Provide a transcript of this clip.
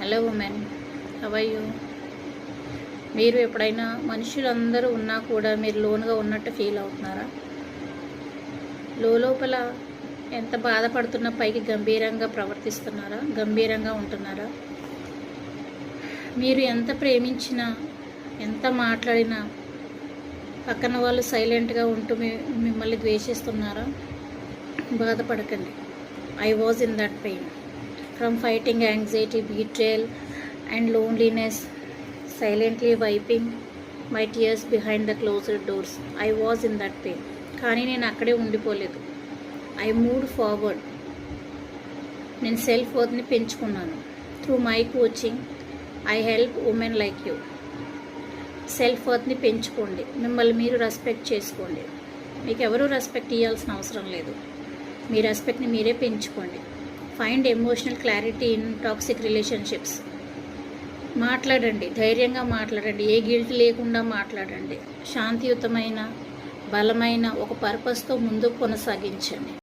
Hello women, how are you? మీరు ఎప్పుడైనా మనుషులందరూ ఉన్నా కూడా మీరు లోన్గా ఉన్నట్టు ఫీల్ అవుతున్నారా? లోపల ఎంత బాధపడుతున్నా పైకి గంభీరంగా ప్రవర్తిస్తున్నారా? గంభీరంగా ఉంటున్నారా? మీరు ఎంత ప్రేమించినా, ఎంత మాట్లాడినా పక్కన వాళ్ళు సైలెంట్గా ఉంటూ మిమ్మల్ని ద్వేషిస్తున్నారా? బాధపడకండి. I was in that pain. From fighting anxiety, betrayal and loneliness, silently wiping my tears behind the closed doors. I was in that pain. కానీ నేను అక్కడే ఉండిపోలేదు. I moved forward. నేను సెల్ఫ్ వర్త్ని పెంచుకున్నాను. Through my coaching I help women like you. Self వర్త్ని పెంచుకోండి. మిమ్మల్ని మీరు రెస్పెక్ట్ చేసుకోండి. మీకు ఎవరూ రెస్పెక్ట్ ఇవ్వాల్సిన అవసరం లేదు. మీ రెస్పెక్ట్ని మీరే పెంచుకోండి. Find emotional clarity in toxic relationships. మాట్లాడండి, ధైర్యంగా మాట్లాడండి, ఏ గిల్ట్ లేకుండా మాట్లాడండి. శాంతియుతమైన బలమైన ఒక పర్పస్తో ముందుకు కొనసాగించండి.